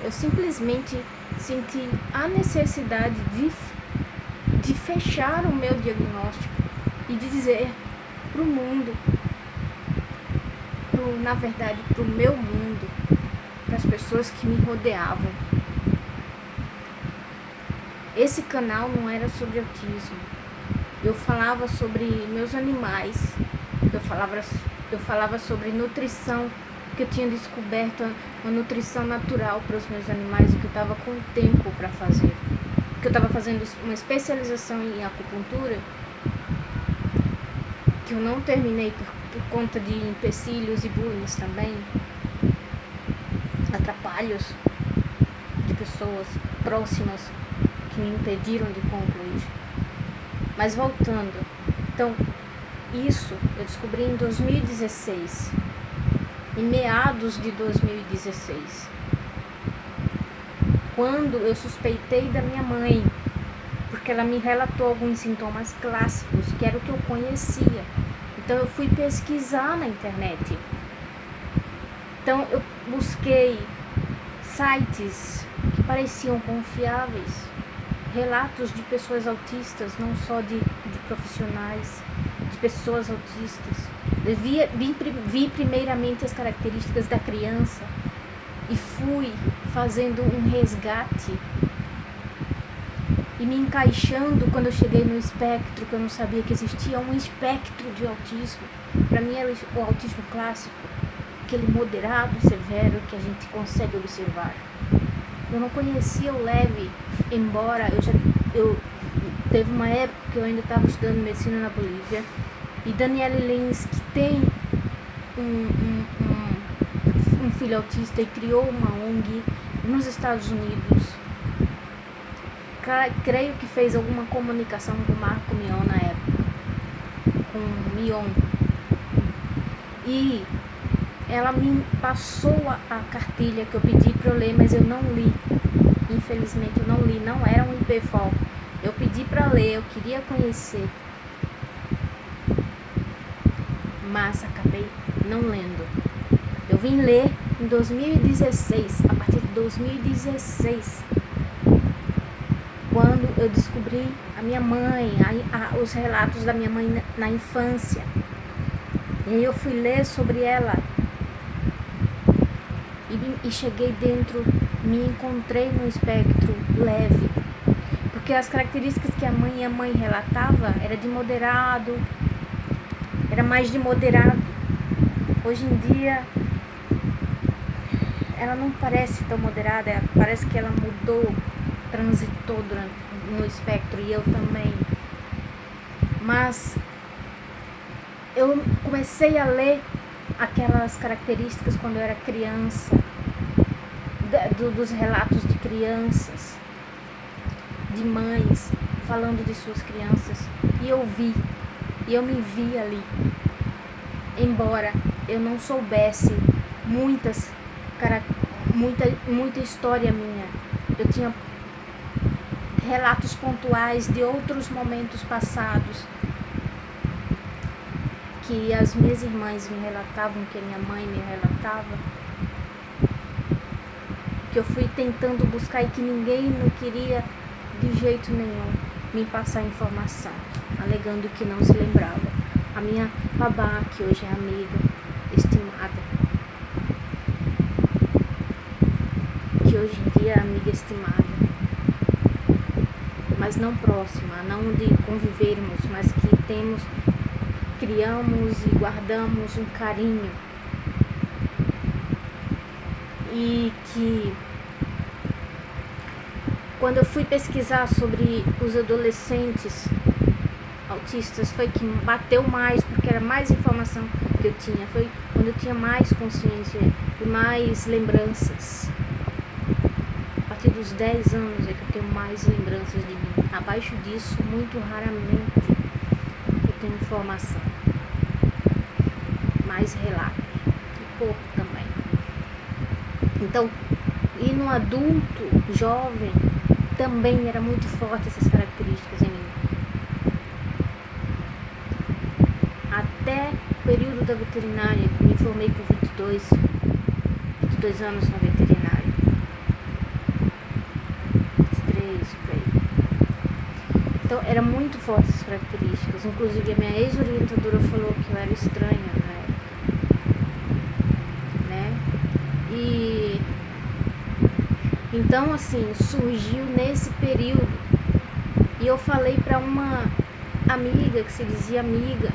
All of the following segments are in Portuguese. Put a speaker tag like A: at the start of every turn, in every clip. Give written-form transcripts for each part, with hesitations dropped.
A: eu simplesmente senti a necessidade de fechar o meu diagnóstico e de dizer pro mundo, na verdade, pro meu mundo, para as pessoas que me rodeavam. Esse canal não era sobre autismo. Eu falava sobre meus animais. Eu falava sobre nutrição, que eu tinha descoberto uma nutrição natural para os meus animais e que eu estava com tempo para fazer. Que eu estava fazendo uma especialização em acupuntura, que eu não terminei por conta de empecilhos e bullying também, atrapalhos de pessoas próximas que me impediram de concluir. Mas voltando, então, isso eu descobri em 2016, em meados de 2016, quando eu suspeitei da minha mãe, porque ela me relatou alguns sintomas clássicos, que era o que eu conhecia. Então eu fui pesquisar na internet. Então eu busquei sites que pareciam confiáveis, relatos de pessoas autistas, não só de profissionais, de pessoas autistas. Eu vi primeiramente as características da criança e fui fazendo um resgate e me encaixando quando eu cheguei no espectro, que eu não sabia que existia um espectro de autismo. Para mim era o autismo clássico, aquele moderado e severo que a gente consegue observar. Eu não conhecia o leve, embora eu teve uma época que eu ainda estava estudando medicina na Bolívia, e Danielle Lins, que tem um filho autista e criou uma ONG nos Estados Unidos, creio que fez alguma comunicação com o Marco Mion na época, com o Mion, e ela me passou a cartilha que eu pedi para eu ler, mas eu não li. Infelizmente eu não li, não era um IPFOL. Eu pedi para ler, eu queria conhecer, mas acabei não lendo. Eu vim ler em 2016, a partir de 2016, quando eu descobri a minha mãe, os relatos da minha mãe na infância. E aí eu fui ler sobre ela e cheguei dentro, me encontrei no espectro leve, porque as características que a mãe relatava era de moderado, era mais de moderado. Hoje em dia ela não parece tão moderada, parece que ela mudou, transitou no espectro, e eu também. Mas eu comecei a ler aquelas características quando eu era criança, dos relatos de crianças, de mães falando de suas crianças, e eu me vi ali, embora eu não soubesse muita história minha. Eu tinha relatos pontuais de outros momentos passados que as minhas irmãs me relatavam, que a minha mãe me relatava, que eu fui tentando buscar e que ninguém não queria de jeito nenhum me passar informação, alegando que não se lembrava. A minha babá, que hoje é amiga, estimada, que hoje em dia é amiga estimada, mas não próxima, não de convivermos, mas que criamos e guardamos um carinho, e que quando eu fui pesquisar sobre os adolescentes autistas, foi que bateu mais, porque era mais informação que eu tinha, foi quando eu tinha mais consciência e mais lembranças. A partir dos 10 anos é que eu tenho mais lembranças de mim. Abaixo disso, muito raramente eu tenho informação, mais relatos, e pouco também. Então, e no adulto, jovem, também era muito forte essas características em mim. Até o período da veterinária, me formei com 22 anos na veterinária. era muito forte as características. Inclusive a minha ex-orientadora falou que eu era estranha na época, né? E então assim, surgiu nesse período. E eu falei pra uma amiga, que se dizia amiga,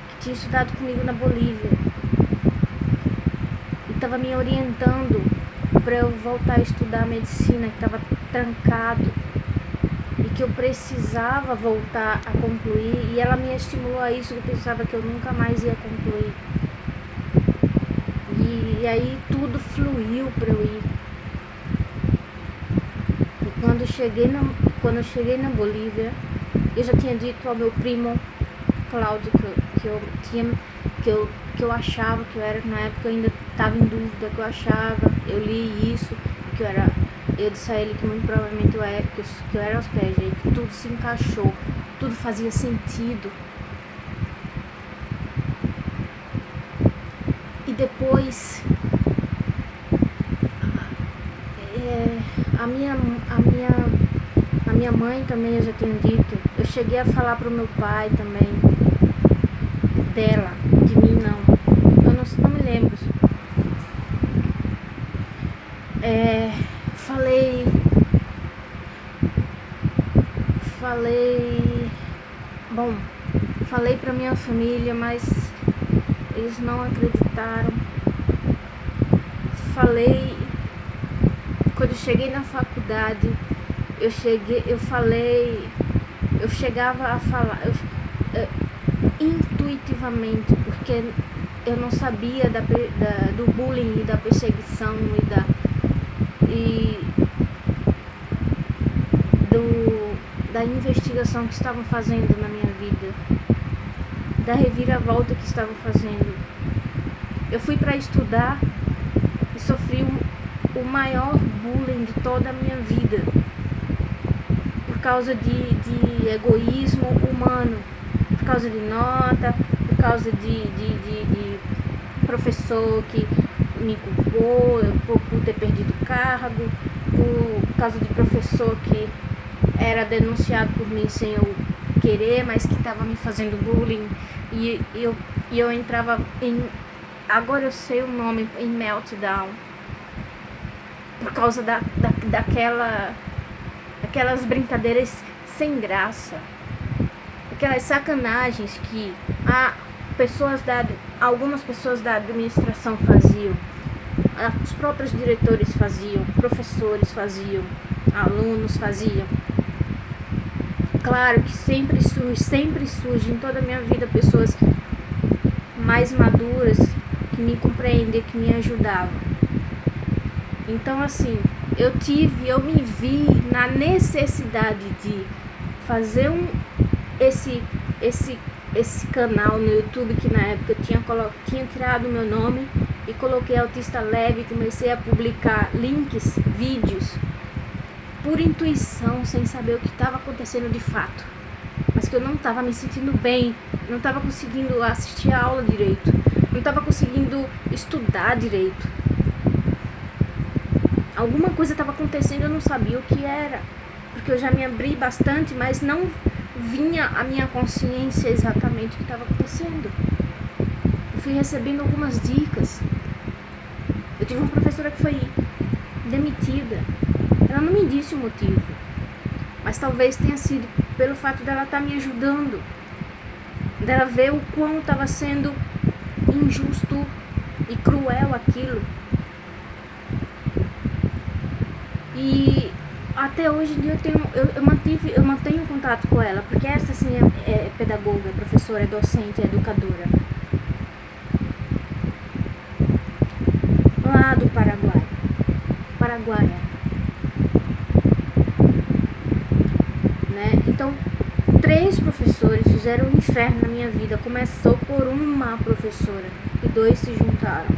A: que tinha estudado comigo na Bolívia e estava me orientando para eu voltar a estudar medicina, que estava trancado e que eu precisava voltar a concluir, e ela me estimulou a isso. Eu pensava que eu nunca mais ia concluir, e aí tudo fluiu para eu ir. E quando eu cheguei na Bolívia, eu já tinha dito ao meu primo Cláudio que eu achava que eu era, na época eu ainda estava em dúvida, que eu achava, eu li isso, que eu disse a ele que muito provavelmente que eu era aos pés dele, que tudo se encaixou, tudo fazia sentido. E depois a minha mãe também, eu já tinha dito, eu cheguei a falar pro meu pai também dela, de mim não me lembro. Falei pra minha família, mas eles não acreditaram. Falei, quando eu cheguei na faculdade, eu chegava a falar intuitivamente, porque eu não sabia do bullying e da perseguição da investigação que estavam fazendo na minha vida, da reviravolta que estavam fazendo. Eu fui para estudar e sofri o maior bullying de toda a minha vida, por causa de egoísmo humano, por causa de nota, por causa de professor que me culpou por ter perdido o cargo, por causa de professor que era denunciado por mim sem eu querer, mas que estava me fazendo bullying, e eu entrava em, agora eu sei o nome, em meltdown, por causa daquelas brincadeiras sem graça, aquelas sacanagens que algumas pessoas da administração faziam, os próprios diretores faziam, professores faziam, alunos faziam. Claro que sempre surge em toda a minha vida pessoas mais maduras que me compreendem, que me ajudavam. Então assim, eu me vi na necessidade de fazer esse canal no YouTube, que na época eu tinha tirado o meu nome e coloquei Autista Leve, e comecei a publicar links, vídeos, por intuição, sem saber o que estava acontecendo de fato, mas que eu não estava me sentindo bem, não estava conseguindo assistir a aula direito, não estava conseguindo estudar direito. Alguma coisa estava acontecendo, eu não sabia o que era, porque eu já me abri bastante, mas não vinha a minha consciência exatamente o que estava acontecendo. Eu fui recebendo algumas dicas. Eu tive uma professora que foi demitida. Ela não me disse o motivo, mas talvez tenha sido pelo fato dela estar me ajudando, dela ver o quão estava sendo injusto e cruel aquilo. E até hoje em dia eu mantenho contato com ela, porque essa sim é pedagoga, é professora, é docente, é educadora, lá do Paraguaia, né? Então 3 professores fizeram um inferno na minha vida. Começou por uma professora e 2 se juntaram.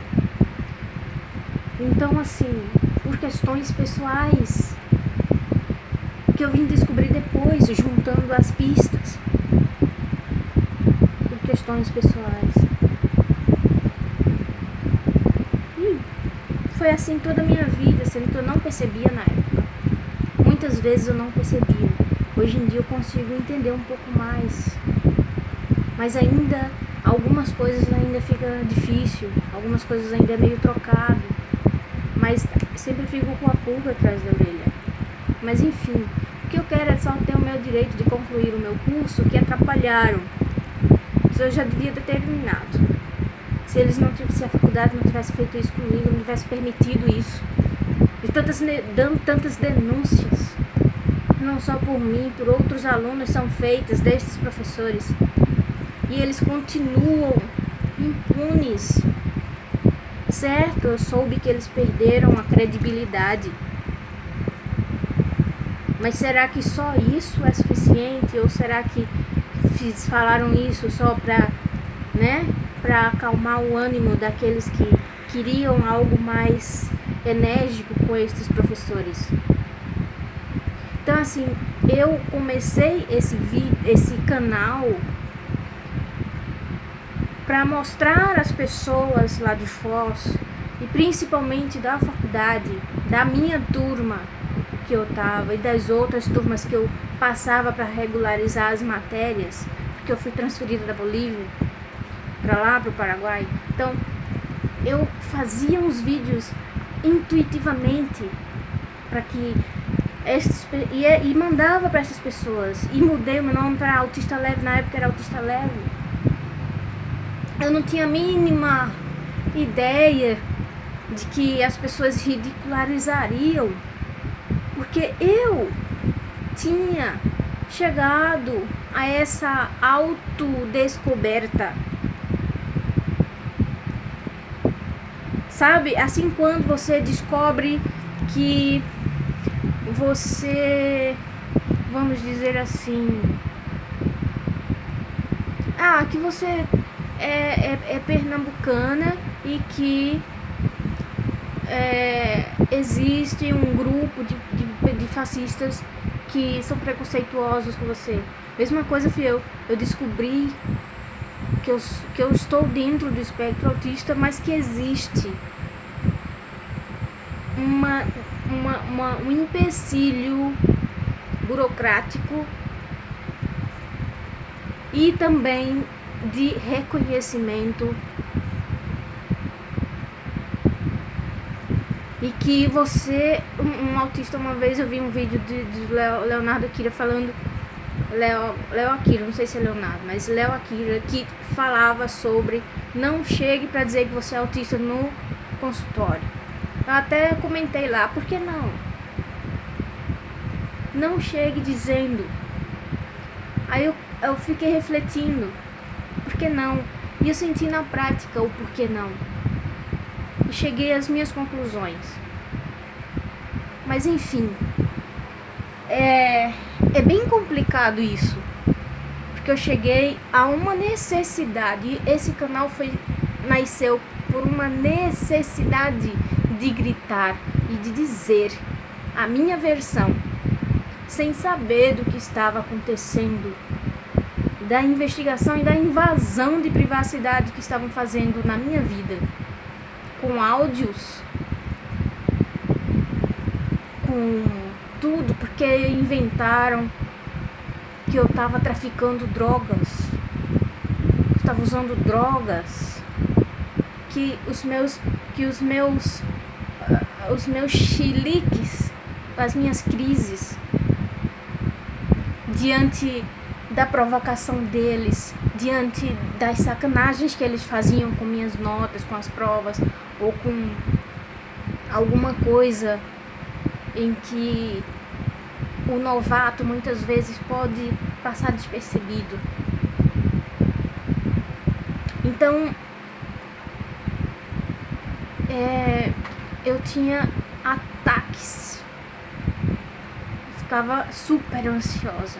A: Então assim, por questões pessoais, que eu vim descobrir depois, juntando as pistas, por questões pessoais. E foi assim toda a minha vida, sendo que eu não percebia na época. Muitas vezes eu não percebia. Hoje em dia eu consigo entender um pouco mais, mas ainda algumas coisas ainda fica difícil, algumas coisas ainda é meio trocado, mas sempre fico com a pulga atrás da orelha. Mas enfim, o que eu quero é só ter o meu direito de concluir o meu curso, que atrapalharam. Isso eu já devia ter terminado. Se eles não tivessem, se a faculdade não tivesse feito isso comigo, não tivesse permitido isso, e dando tantas denúncias, não só por mim, por outros alunos, são feitas destes professores, e eles continuam impunes. Certo, eu soube que eles perderam a credibilidade, mas será que só isso é suficiente? Ou será que falaram isso só para, né, para acalmar o ânimo daqueles que queriam algo mais enérgico com estes professores? Então assim, eu comecei esse canal para mostrar às pessoas lá de Foz, e principalmente da faculdade, da minha turma que eu tava e das outras turmas que eu passava para regularizar as matérias, porque eu fui transferida da Bolívia para lá, para o Paraguai. Então eu fazia uns vídeos intuitivamente para que e mandava para essas pessoas, e mudei o meu nome para Autista Leve, na época era Autista Leve. Eu não tinha a mínima ideia de que as pessoas ridicularizariam, porque eu tinha chegado a essa autodescoberta. Sabe, assim, quando você descobre que você, vamos dizer assim, que você é pernambucana e que existe um grupo de fascistas que são preconceituosos com você. Mesma coisa fui eu descobri que eu estou dentro do espectro autista, mas que existe um empecilho burocrático e também de reconhecimento, e que você, um autista, uma vez eu vi um vídeo de Leonardo Akira falando, Léo Akira, não sei se é Leonardo, mas Léo Akira, que falava sobre não chegue para dizer que você é autista no consultório. Eu até comentei lá, por que não? Não chegue dizendo. Aí eu fiquei refletindo, por que não? E eu senti na prática o por que não. E cheguei às minhas conclusões. Mas enfim, é bem complicado isso, porque eu cheguei a uma necessidade. Esse canal nasceu por uma necessidade de gritar e de dizer a minha versão, sem saber do que estava acontecendo, da investigação e da invasão de privacidade que estavam fazendo na minha vida, com áudios, com tudo, porque inventaram que eu estava traficando drogas, estava usando drogas, que os meus chiliques, as minhas crises, diante da provocação deles, diante das sacanagens que eles faziam com minhas notas, com as provas, ou com alguma coisa em que o novato muitas vezes pode passar despercebido. Então, eu tinha ataques, ficava super ansiosa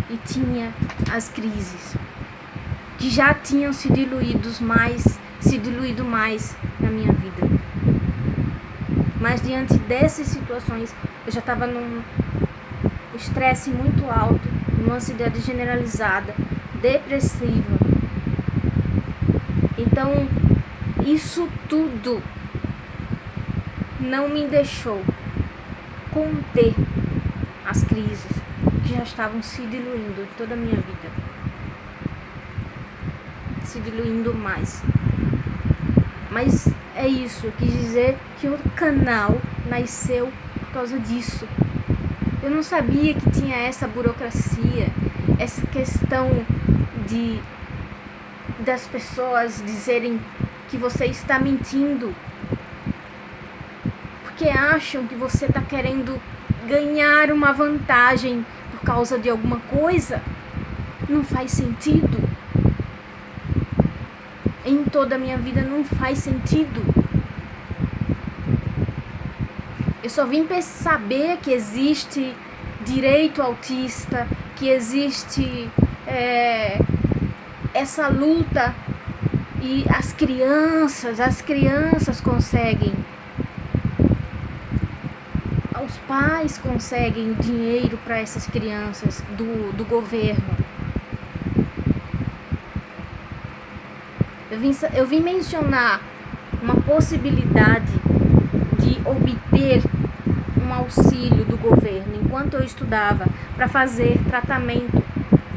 A: e tinha as crises que já tinham se diluído mais na minha vida. Mas diante dessas situações eu já estava num estresse muito alto, numa ansiedade generalizada, depressiva. Então isso tudo não me deixou conter as crises, que já estavam se diluindo toda a minha vida. Se diluindo mais. Mas é isso, eu quis dizer que o canal nasceu por causa disso. Eu não sabia que tinha essa burocracia, essa questão das pessoas dizerem que você está mentindo, porque acham que você está querendo ganhar uma vantagem por causa de alguma coisa. Não faz sentido. Em toda a minha vida não faz sentido. Eu só vim saber que existe direito autista, que existe essa luta, e as crianças conseguem. Os pais conseguem dinheiro para essas crianças do governo. Eu vim mencionar uma possibilidade de obter um auxílio do governo enquanto eu estudava para fazer tratamento,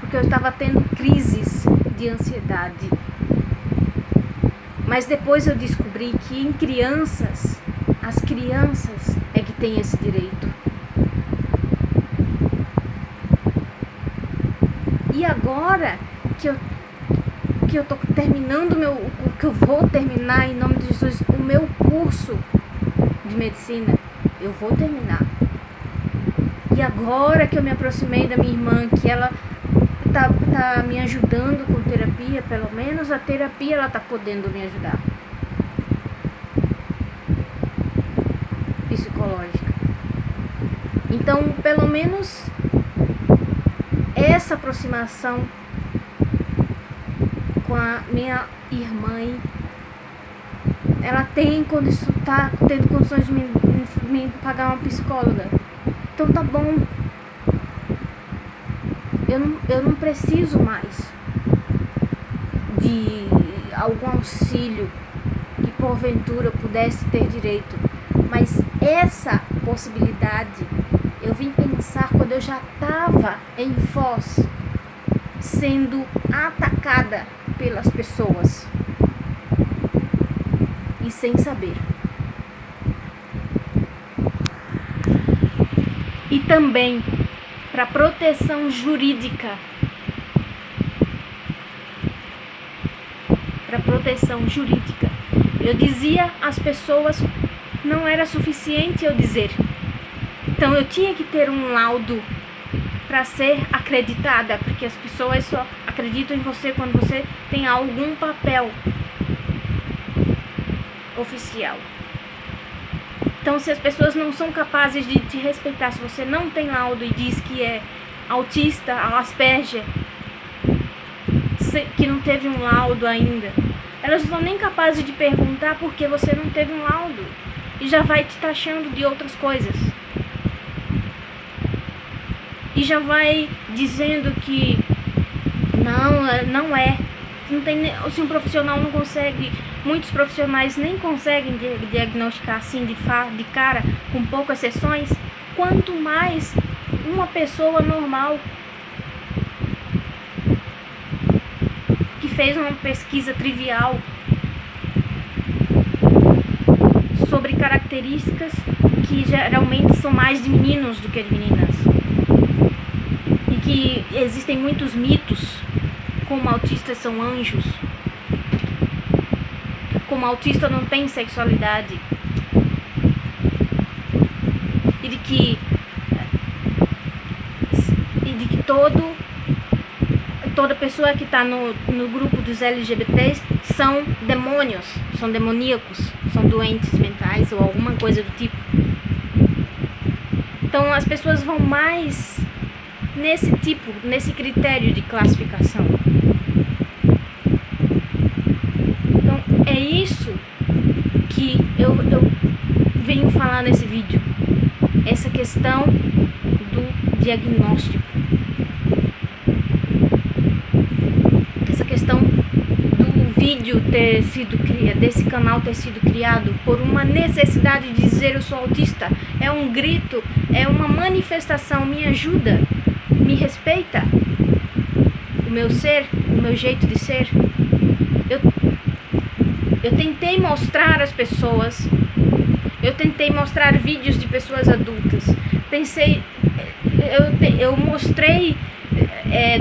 A: porque eu estava tendo crises de ansiedade. Mas depois eu descobri que em crianças, as crianças é que têm esse direito. E agora que eu tô terminando que eu vou terminar em nome de Jesus o meu curso de medicina, eu vou terminar. E agora que eu me aproximei da minha irmã, que ela tá me ajudando com terapia, pelo menos a terapia ela tá podendo me ajudar. Psicológica. Então, pelo menos essa aproximação com a minha irmã, ela tá tendo condições de me pagar uma psicóloga. Então tá bom. Eu não preciso mais de algum auxílio que porventura eu pudesse ter direito. Mas essa possibilidade eu vim pensar quando eu já estava em Foz, sendo atacada pelas pessoas e sem saber. E também para proteção jurídica. Para proteção jurídica. Eu dizia às pessoas, não era suficiente eu dizer. Então eu tinha que ter um laudo para ser acreditada, porque as pessoas só acreditam em você quando você tem algum papel oficial. Então, se as pessoas não são capazes de te respeitar, se você não tem laudo e diz que é autista, Asperger, que não teve um laudo ainda, elas não são nem capazes de perguntar por que você não teve um laudo e já vai te taxando de outras coisas. E já vai dizendo que não é. Não tem, se um profissional não consegue, muitos profissionais nem conseguem diagnosticar assim de cara, com poucas sessões, quanto mais uma pessoa normal que fez uma pesquisa trivial sobre características que geralmente são mais de meninos do que de meninas, e que existem muitos mitos, como autistas são anjos, como autista não tem sexualidade, e de que toda pessoa que está no grupo dos LGBTs são demônios, são demoníacos, são doentes mentais ou alguma coisa do tipo. Então as pessoas vão mais nesse critério de classificação. Então é isso que eu venho falar nesse vídeo, essa questão do diagnóstico, essa questão do vídeo desse canal ter sido criado por uma necessidade de dizer eu sou autista. É um grito, é uma manifestação, me ajuda, me respeita o meu ser, o meu jeito de ser. Eu tentei mostrar às pessoas, eu tentei mostrar vídeos de pessoas adultas, eu mostrei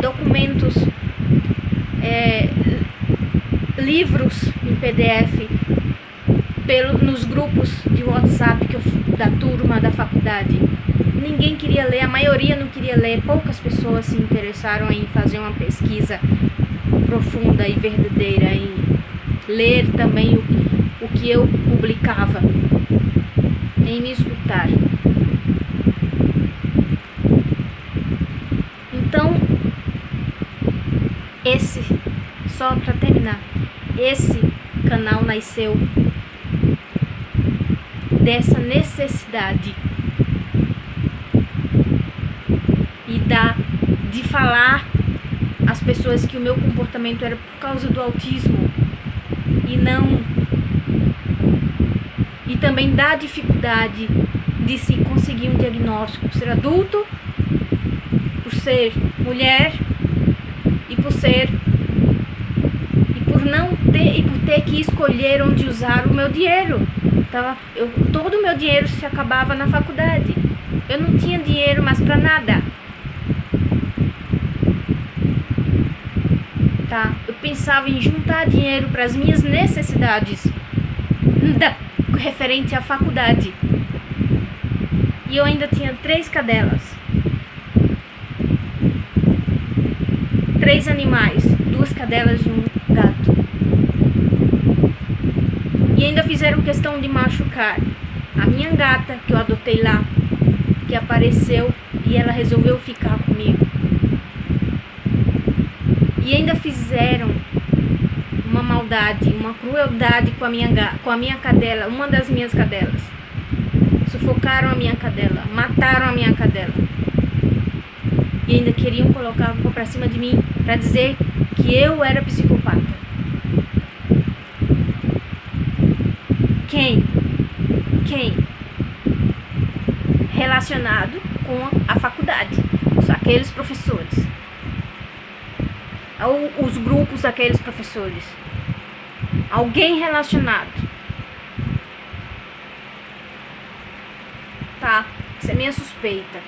A: documentos, livros em PDF nos grupos de WhatsApp da turma da faculdade. Ninguém queria ler, a maioria não queria ler, poucas pessoas se interessaram em fazer uma pesquisa profunda e verdadeira, em ler também o que eu publicava, em me escutar. Então, só para terminar, esse canal nasceu dessa necessidade de falar às pessoas que o meu comportamento era por causa do autismo e também da dificuldade de se conseguir um diagnóstico por ser adulto, por ser mulher e por ter que escolher onde usar o meu dinheiro. Todo o meu dinheiro se acabava na faculdade. Eu não tinha dinheiro mais para nada. Eu pensava em juntar dinheiro para as minhas necessidades referente à faculdade. E eu ainda tinha 3 cadelas, 3 animais, 2 cadelas e um gato. E ainda fizeram questão de machucar a minha gata, que eu adotei lá, que apareceu e ela resolveu ficar comigo. E ainda fizeram uma maldade, uma crueldade com a minha cadela, uma das minhas cadelas. Sufocaram a minha cadela, mataram a minha cadela. E ainda queriam colocar a culpa pra cima de mim, pra dizer que eu era psicopata. Quem? Relacionado com a faculdade. Só aqueles professores. Ou os grupos daqueles professores. Alguém relacionado. Essa é minha suspeita.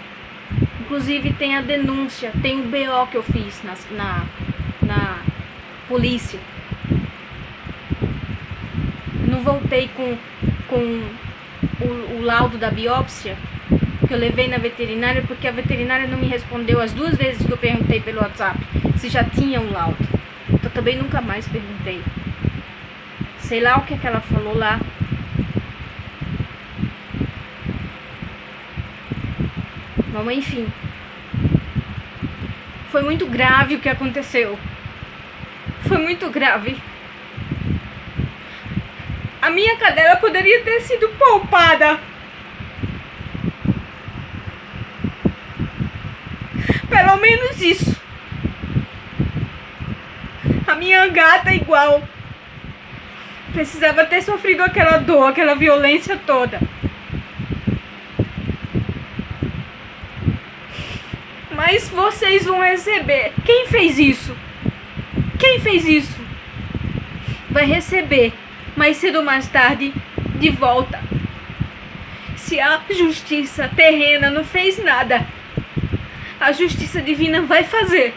A: Inclusive tem a denúncia, tem o BO que eu fiz na polícia. Não voltei com o laudo da biópsia que eu levei na veterinária, porque a veterinária não me respondeu as 2 vezes que eu perguntei pelo WhatsApp se já tinha um laudo. Então também nunca mais perguntei. Sei lá o que ela falou lá. Mas enfim, foi muito grave o que aconteceu. Foi muito grave. A minha cadela poderia ter sido poupada. Pelo menos isso. A minha gata igual. Precisava ter sofrido aquela dor, aquela violência toda. Mas vocês vão receber. Quem fez isso? Quem fez isso? Vai receber, mais cedo ou mais tarde, de volta. Se a justiça terrena não fez nada, a justiça divina vai fazer.